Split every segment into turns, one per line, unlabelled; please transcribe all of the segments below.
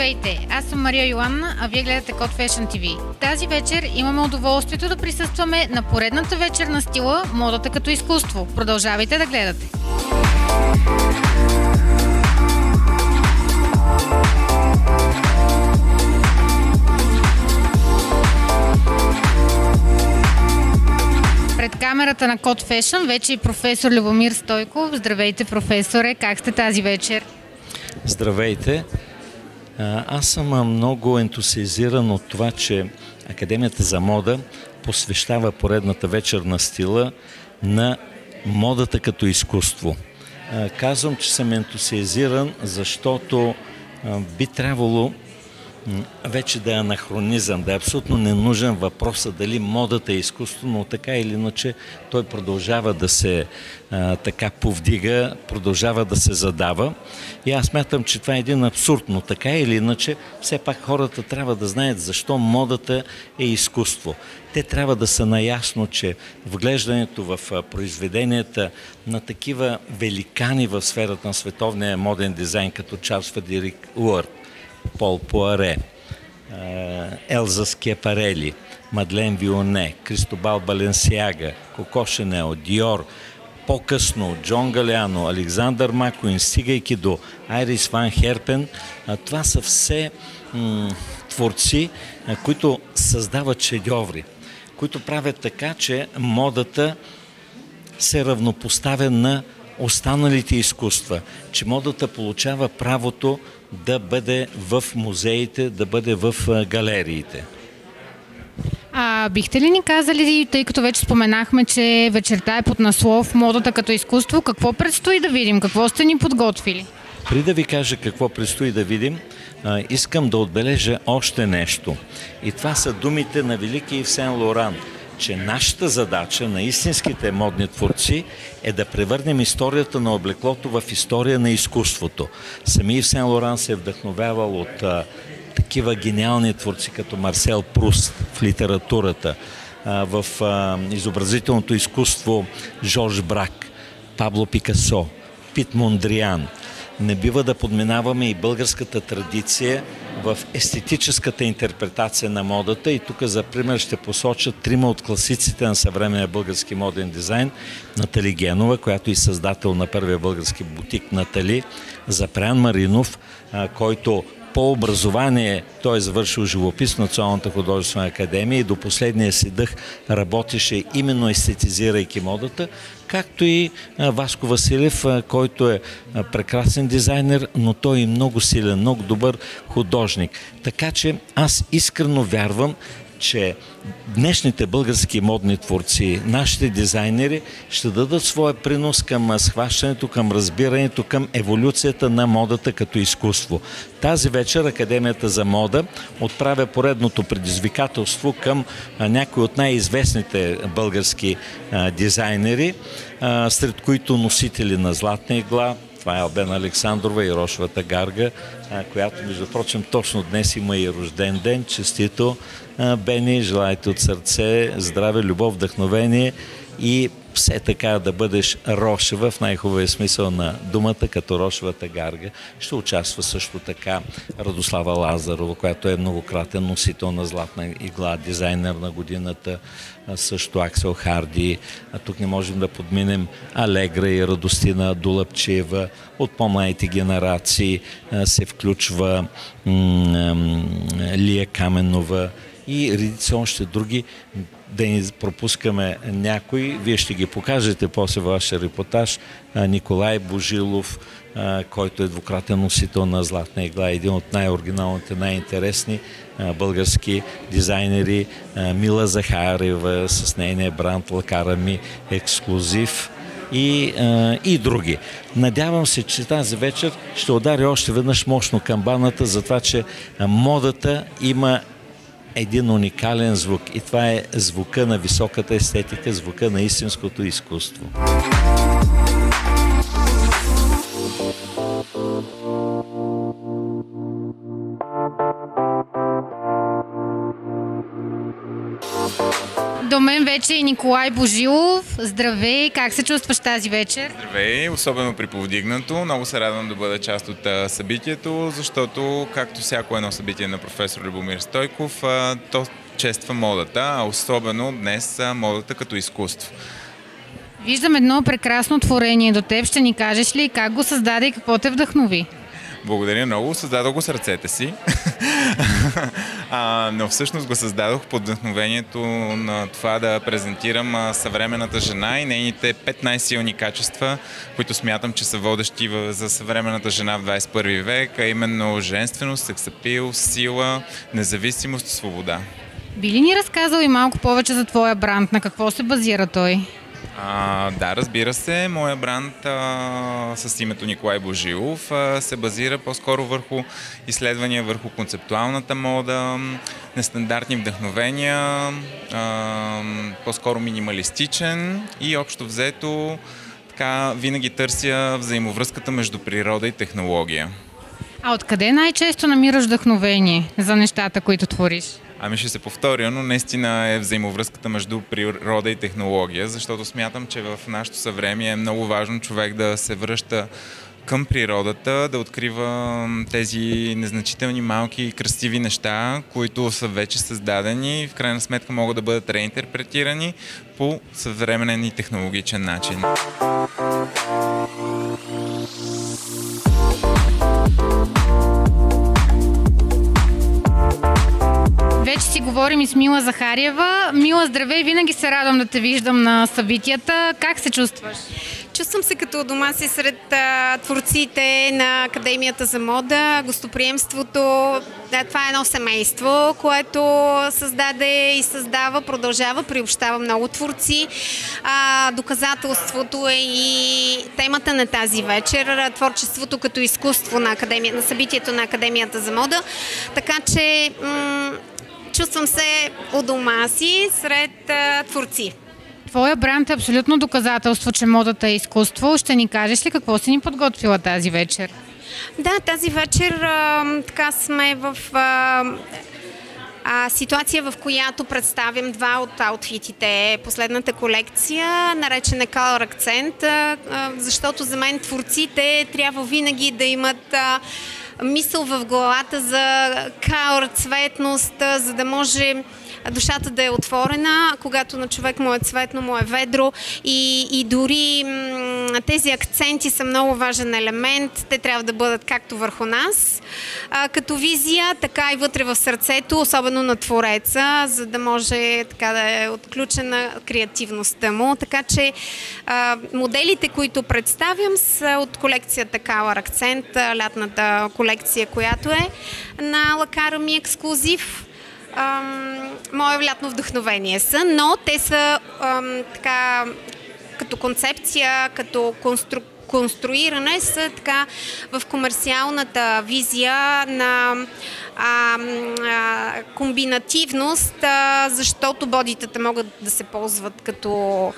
Здравейте, аз съм Мария Йоанна, а вие гледате Code Fashion TV. Тази вечер имаме удоволствието да присъстваме на поредната вечер на стила "Модата като изкуство". Продължавайте да гледате! Пред камерата на Code Fashion вече и професор Любомир Стойков. Здравейте, професоре! Как сте тази вечер?
Здравейте! Аз съм много ентусиазиран от това, че Академията за мода посвещава поредната вечер на стила на модата като изкуство. Казвам, че съм ентусиазиран, защото би трябвало вече да е анахронизъм, да е абсолютно ненужен въпросът дали модата е изкуство, но така или иначе той продължава да се така повдига, продължава да се задава. И аз смятам, че това е един абсурд, но така или иначе все пак хората трябва да знаят защо модата е изкуство. Те трябва да са наясно, че вглеждането в произведенията на такива великани в сферата на световния моден дизайн, като Чарлз Фредерик Уорт, Пол Пуаре, Елза Скиапарели, Мадлен Вионе, Кристобал Баленсиага, Коко Шанел, Диор, по-късно Джон Галиано, Александър Макуин, стигайки до Айрис Ван Херпен, това са все творци, които създават шедьоври, които правят така, че модата се равнопоставя на останалите изкуства, че модата получава правото да бъде в музеите, да бъде в галериите.
Бихте ли ни казали, тъй като вече споменахме, че вечерта е под наслов "Модата като изкуство", какво предстои да видим? Какво сте ни подготвили?
Преди да ви кажа какво предстои да видим, искам да отбележа още нещо. И това са думите на велики Ив Сен Лоран, че нашата задача на истинските модни творци е да превърнем историята на облеклото в история на изкуството. Сами Ив Сен Лоран се е вдъхновявал от такива гениални творци като Марсел Пруст в литературата, в изобразителното изкуство Жорж Брак, Пабло Пикасо, Пит Мондриан. Не бива да подминаваме и българската традиция в естетическата интерпретация на модата, и тук за пример ще посоча трима от класиците на съвременния български моден дизайн: Натали Генова, която е създател на първия български бутик Натали, Запрян Маринов, който по образование той е завършил живопис в Националната художествена академия и до последния си дъх работеше именно естетизирайки модата, както и Васко Василев, който е прекрасен дизайнер, но той е много силен, много добър художник. Така че аз искрено вярвам, че днешните български модни творци, нашите дизайнери ще дадат своя принос към схващането, към разбирането, към еволюцията на модата като изкуство. Тази вечер Академията за мода отправя поредното предизвикателство към някои от най-известните български дизайнери, сред които носители на Златна игла. Това е Албена Александрова и Рошевата гарга, която, между прочим, точно днес има и рожден ден. Честито, Бени, желайте от сърце здраве, любов, вдъхновение и все така да бъдеш Рошева в най-хубавия смисъл на думата, като Рошевата гарга. Ще участва също така Радослава Лазарова, която е многократен носител на Златна игла, дизайнер на годината, също Аксел Харди. Тук не можем да подминем Алегра и Радостина Дулъпчева. От по-младите генерации се включва Лия Каменова и редица още други. Да не пропускаме някой. Вие ще ги покажете после във вашия репортаж. Николай Божилов, който е двукратен носител на Златна игла, един от най-оригиналните, най-интересни български дизайнери. Мила Захарева с нейния бранд "Лакара ми ексклюзив" и други. Надявам се, че тази вечер ще удари още веднъж мощно камбаната за това, че модата има един уникален звук, и това е звука на високата естетика, звука на истинското изкуство.
До мен вече е Николай Божилов. Здравей, как се чувстваш тази вечер?
Здравей, особено при повдигнато. Много се радвам да бъда част от събитието, защото както всяко едно събитие на професор Любомир Стойков, то чества модата, а особено днес модата като изкуство.
Виждам едно прекрасно творение до теб. Ще ни кажеш ли как го създаде и какво те вдъхнови?
Благодаря много. Създадох го с ръцете си. Но всъщност го създадох под вдъхновението на това да презентирам съвременната жена и нейните 5 най-силни качества, които смятам, че са водещи за съвременната жена в 21 век, а именно женственост, сексапил, сила, независимост и свобода.
Би ли ни разказал и малко повече за твоя бранд? На какво се базира той?
Да, разбира се. Моя бранд с името Николай Божилов се базира по-скоро върху изследвания върху концептуалната мода, нестандартни вдъхновения, по-скоро минималистичен и общо взето така винаги търся взаимовръзката между природа и технология.
А откъде най-често намираш вдъхновение за нещата, които твориш?
Ще се повторя, но наистина е взаимовръзката между природа и технология, защото смятам, че в нашето съвремие е много важно човек да се връща към природата, да открива тези незначителни, малки и красиви неща, които са вече създадени и в крайна сметка могат да бъдат реинтерпретирани по съвременен и технологичен начин.
Вече си говорим и с Мила Захариева. Мила, здравей! Винаги се радвам да те виждам на събитията. Как се чувстваш?
Чувствам се като дома си сред творците на Академията за мода, гостоприемството. Това е едно семейство, което създаде и създава, продължава, приобщава много творци. Доказателството е и темата на тази вечер, творчеството като изкуство на събитието на Академията за мода. Така че чувствам се у дома си сред творци.
Твоя бранд е абсолютно доказателство, че модата е изкуство. Ще ни кажеш ли какво си ни подготвила тази вечер?
Да, тази вечер така сме в ситуация, в която представям два от аутфитите. Последната колекция, наречена Color Accent, защото за мен творците трябва винаги да имат мисъл в главата за колор, цветност, за да може душата да е отворена, когато на човек му е цветно, му е ведро и дори тези акценти са много важен елемент. Те трябва да бъдат както върху нас, като визия, така и вътре в сърцето, особено на твореца, за да може така да е отключена креативността му. Така че моделите, които представям, са от колекцията Color Accent, лятната колекция, която е на Лакарами ексклузив. Мое лятно вдъхновение са, но те са така като концепция, като конструиране са така в комерциалната визия на комбинативност, защото бодитата могат да се ползват като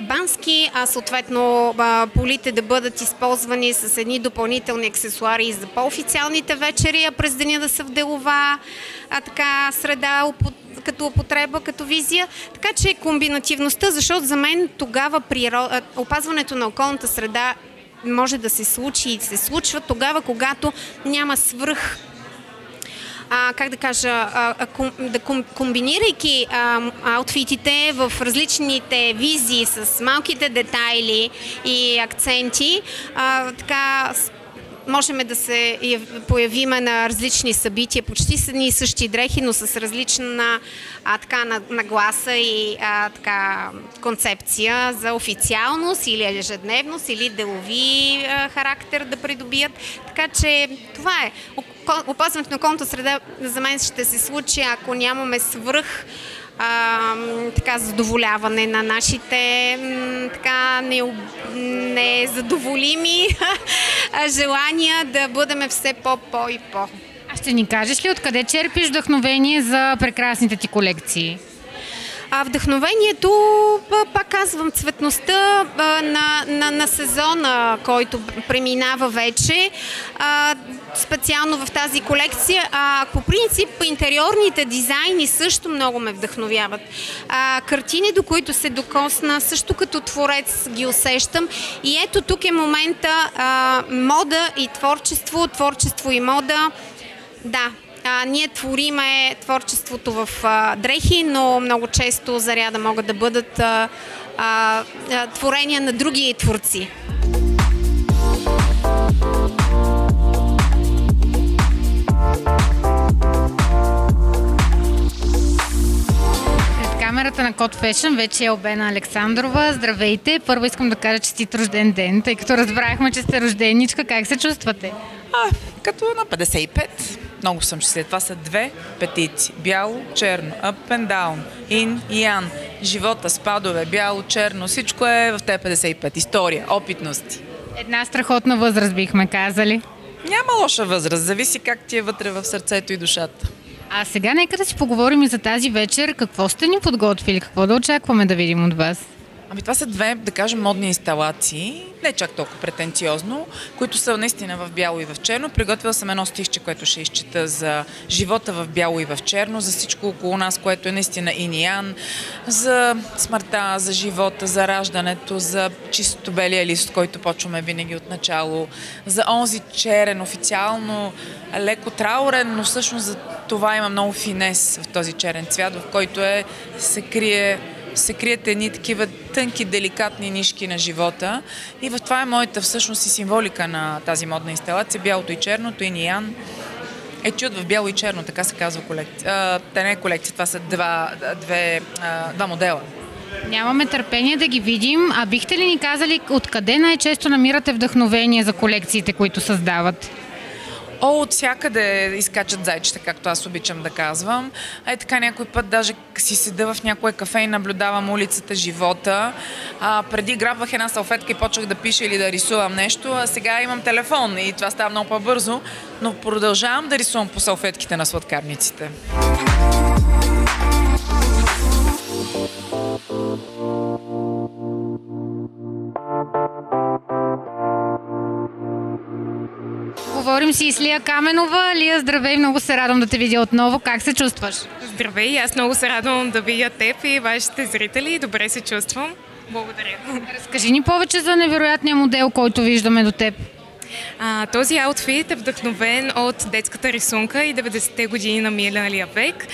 бански, а съответно полите да бъдат използвани с едни допълнителни аксесуари за по-официалните вечери, а през деня да са в делова така среда, като употреба, като визия. Така че комбинативността, защото за мен тогава опазването на околната среда може да се случи и се случва тогава, когато няма свръх комбинирайки аутфитите в различните визии с малките детайли и акценти, така можем да се появиме на различни събития, почти с едни и същи дрехи, но с различна нагласа и концепция за официалност или ежедневност, или делови характер да придобият. Така че това е. Опазването на околната среда за мен ще се случи, ако нямаме свръх задоволяване на нашите незадоволими желания да бъдем все по и по.
А ще ни кажеш ли откъде черпиш вдъхновение за прекрасните ти колекции?
Вдъхновението, пак казвам, цветността на сезона, който преминава вече, специално в тази колекция. По принцип, интериорните дизайни също много ме вдъхновяват. Картини, до които се докосна, също като творец ги усещам. И ето тук е момента мода и творчество, творчество и мода. Да. Ние твориме творчеството в дрехи, но много често заряда могат да бъдат творения на други творци.
Пред камерата на Code Fashion вече е Албена Александрова. Здравейте! Първо искам да кажа честит рожден ден, тъй като разбрахме, че сте рожденичка. Как се чувствате?
Като на 55. Много съм щастлива. Това са две петици. Бяло, черно, up and down, in и ян. Живота, спадове, бяло, черно. Всичко е в те 55. История, опитности.
Една страхотна възраст, бихме казали.
Няма лоша възраст. Зависи как ти е вътре в сърцето и душата.
А сега нека да си поговорим и за тази вечер. Какво сте ни подготвили? Какво да очакваме да видим от вас?
Това са две, да кажем, модни инсталации, не чак толкова претенциозно, които са наистина в бяло и в черно. Приготвила съм едно стихче, което ще изчита за живота в бяло и в черно, за всичко около нас, което е наистина ин и ян, за смъртта, за живота, за раждането, за чисто белия лист, който почваме винаги от начало, за онзи черен, официално леко траурен, но всъщност за това има много финес в този черен цвят, в който се крият едни такива тънки, деликатни нишки на живота. И в това е моята всъщност и символика на тази модна инсталация. Бялото и черното, ин и ян. Етюд в бяло и черно, така се казва колекция. Те не е колекция, това са два модела.
Нямаме търпение да ги видим. А бихте ли ни казали откъде най-често намирате вдъхновение за колекциите, които създават?
От всякъде изкачат зайчета, както аз обичам да казвам. Така някой път даже си седа в някое кафе и наблюдавам улицата, живота. Преди грабвах една салфетка и почвах да пиша или да рисувам нещо, а сега имам телефон и това става много по-бързо, но продължавам да рисувам по салфетките на сладкарниците.
Говорим си и с Лия Каменова. Лия, здравей, много се радвам да те видя отново. Как се чувстваш?
Здравей, аз много се радвам да видя теб и вашите зрители. Добре се чувствам. Благодаря.
Разкажи ни повече за невероятния модел, който виждаме до теб.
Този аутфит е вдъхновен от детската рисунка и 90-те години на миналия век.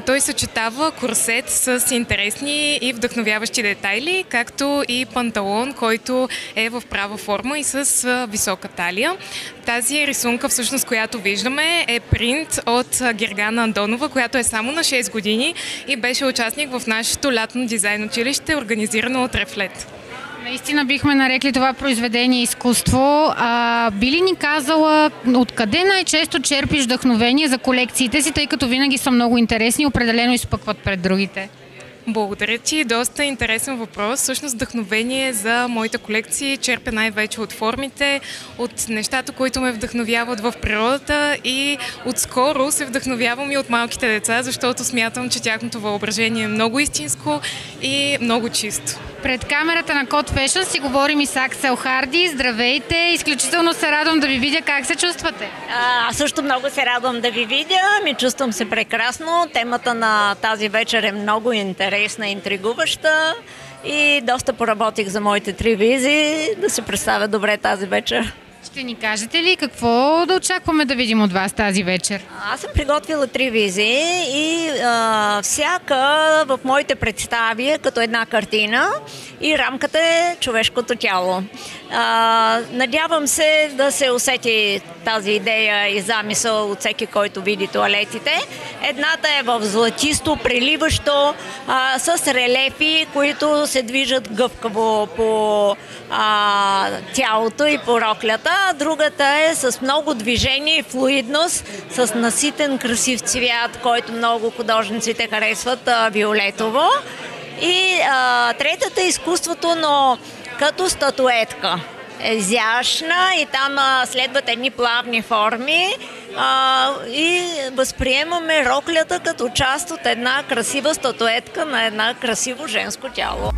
Той съчетава корсет с интересни и вдъхновяващи детайли, както и панталон, който е в права форма и с висока талия. Тази рисунка, всъщност, която виждаме, е принт от Гергана Андонова, която е само на 6 години и беше участник в нашето лятно дизайн училище, организирано от Рефлет.
Наистина бихме нарекли това произведение изкуство. Би ли ни казала откъде най-често черпиш вдъхновение за колекциите си, тъй като винаги са много интересни и определено изпъкват пред другите?
Благодаря ти. Доста интересен въпрос. Всъщност вдъхновение за моите колекции черпя най-вече от формите, от нещата, които ме вдъхновяват в природата и отскоро се вдъхновявам и от малките деца, защото смятам, че тяхното въображение е много истинско и много чисто.
Пред камерата на Code Fashion си говорим и с Аксел Харди. Здравейте! Изключително се радвам да ви видя. Как се чувствате?
Аз също много се радвам да ви видя. Чувствам се прекрасно. Темата на тази вечер е много интересна, интригуваща и доста поработих за моите 3 визи да се представя добре тази вечер.
Ще ни кажете ли какво да очакваме да видим от вас тази вечер?
Аз съм приготвила 3 визи и всяка в моите представи е като една картина и рамката е човешкото тяло. Надявам се да се усети тази идея и замисъл от всеки, който види тоалетите. Едната е в златисто, преливащо, с релефи, които се движат гъвкаво по тялото и по роклята. Другата е с много движение и флуидност, с наситен красив цвят, който много художниците харесват, виолетово. И третата е изкуството, но като статуетка. Изящна и там следват едни плавни форми и възприемаме роклята като част от една красива статуетка на една красиво женско тяло.